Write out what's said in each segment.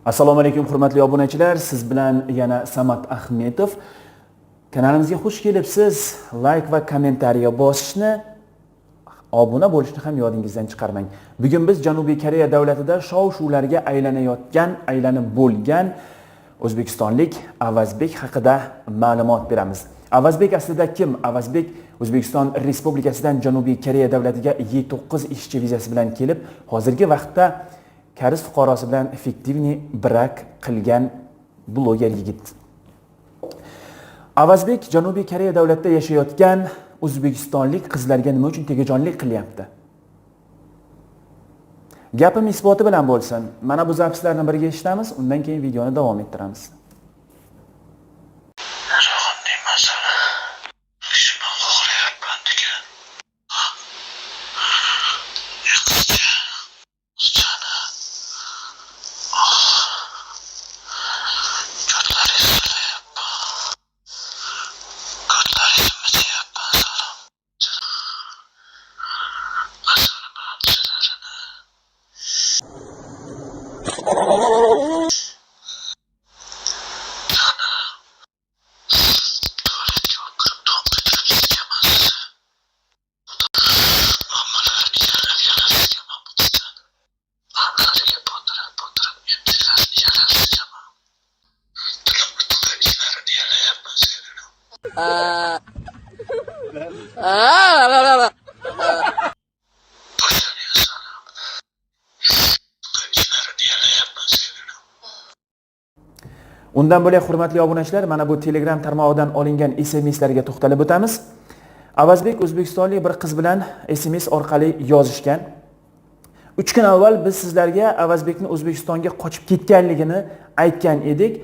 Assalomu alaykum hurmatli obunachilar, siz bilan yana Samat Ahmetov. Kanalimizga xush kelibsiz. Like va kommentariya bosishni, obuna bo'lishni ham yodingizdan chiqarmang. Bugun biz Janubiy Koreya davlatida shov-shuvlarga aylanib bo'lgan o'zbekistonlik Avazbek haqida ma'lumot beramiz. Avazbek aslida kim? Avazbek O'zbekiston Respublikasidan Janubiy Koreya davlatiga Y9 ishchi vizasi bilan kelib, hozirgi vaqtda Kariz fuqarosi bilan effektivniy brak qilgan bloger yigit. Avazbek Janubiy Koreya davlatida yashayotgan o'zbekistonlik qizlarga nima uchun tegajonlik qilyapti? Gapim isboti bilan bo'lsin. Mana bu zapislarni birga eshitamiz, undan keyin videoni davom ettiramiz. Undan bo'lak hurmatli obunachilar, mana bu Telegram tarmog'idan olingan SMSlarga to'xtalib o'tamiz. Avazbek o'zbekistonlik bir qiz bilan SMS orqali yozishgan. 3 kun avval biz sizlarga Avazbekni O'zbekistonga qochib ketganligini aytgan edik.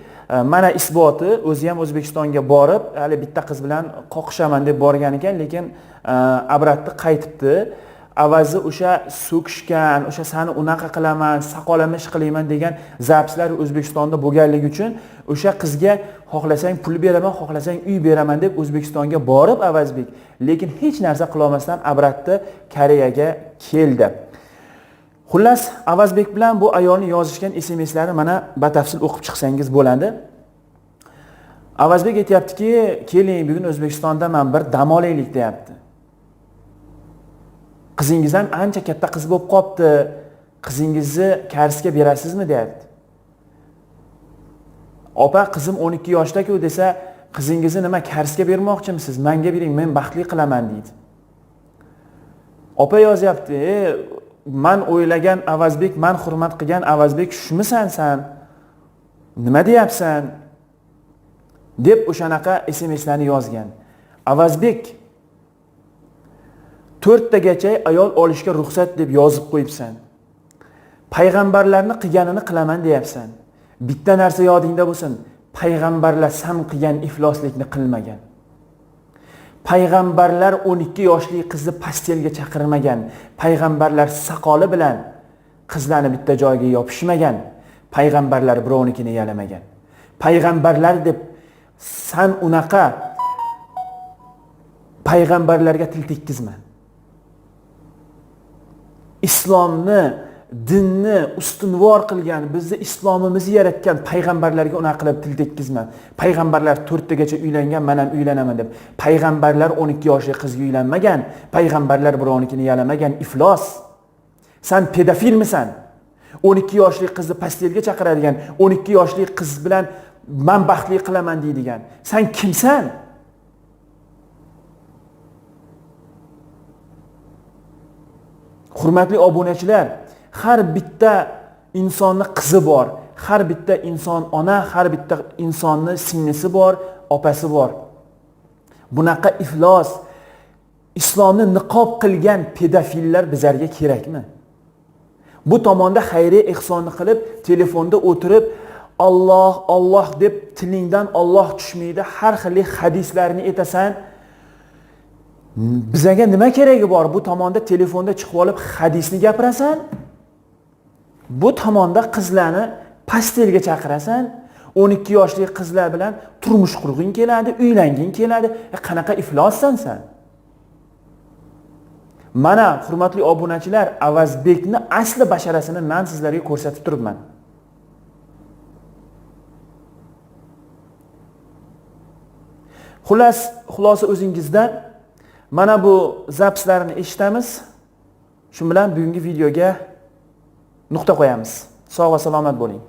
Mana isboti, o'zi ham O'zbekistonga borib, hali bitta qiz bilan qoqishaman deb borgan ekan, lekin abratni qaytibdi. Avazi o'sha so'kishgan, o'sha sani unaqa qilaman, saqolamish qilayman degan zapislar O'zbekistonda bo'lganligi uchun o'sha qizga xohlasang pul beraman, xohlasang uy beraman deb O'zbekistonga borib Avazbek, lekin hech narsa qila olmasdan abratni Koreyaga keldi. Xullas, Avazbek bilan bu ayolning yozishgan SMSlari mana batafsil o'qib chiqsangiz bo'ladi. Avazbek aytayaptiki, keling bugun O'zbekistondaman, bir dam olaylik deyapti. Qizingiz ham ancha katta qiz bo'lib qopti. Qizingizni karsga berasizmi deyapti. Opa, qizim 12 yoshda-ku desa, qizingizni nima karsga bermoqchimisiz? Menga bering, men baxtli qilaman deydi. Opa yozyapti, men o'ylagan Avazbek, men hurmat qilgan Avazbek shumisan sen? Nima deyapsan? deb o'shanaqa SMSlarni yozgan. Avazbek 4 tagacha ayol olishga ruxsat deb yozib qo'yibsan. Payg'ambarlarni qilganini qilaman deyapsan. Bitta narsa yodingda bo'lsin. Payg'ambarlar sam qilgan ifloslikni qilmagan. Payg'ambarlar 12 yoshli qizni pastelga chaqirmagan. Payg'ambarlar saqoli bilan qizlarni bitta joyga yopishmagan. Payg'ambarlar birovnikini yalamagan. Payg'ambarlar deb san unaqa payg'ambarlarga til tekkizma. Islomni, dinni ustunvor qilgan, bizni islomimizni yaratgan payg'ambarlarga unaqa qilib til tekkizma. Payg'ambarlar 4 tagacha uylangan, men ham uylanaman deb. Payg'ambarlar 12 yoshli qizga uylanmagan, payg'ambarlar birovnikini yalamagan, iflos. Sen pedofilmisan? 12 yoshli qizni pastelga chaqiradigan, 12 yoshli qiz bilan men baxtli qilaman deydigan. Sen kimsan? Hurmatli obunachilar, har bitta insonning qizi bor, har bitta inson ona, har bitta insonning singlisi bor, opasi bor. Bunaqa iflos, islomni niqob qilgan pedofillar bizlarga kerakmi? Bu tomonda xayriy ihsonni qilib, telefonda o'tirib, Alloh, Alloh deb tilingdan Alloh tushmaydi, har xil hadislarni aytasan. Bizaga nima keragi bor? Bu tomonda telefonda chiqib olib hadisni gapirasan. Bu tomonda qizlarni pastelga chaqirasan. 12 yoshli qizlar bilan turmush qurg'ing keladi, uylanging keladi. Qanaqa iflossan sen? Mana hurmatli obunachilar, Avazbekni asli basharasini men sizlarga ko'rsatib turibman. Xulosa o'zingizdan. Mana bu zapslarni eshitamiz. Shu bilan bugungi videoga nuqta qo'yamiz. Sog' va salomat bo'ling.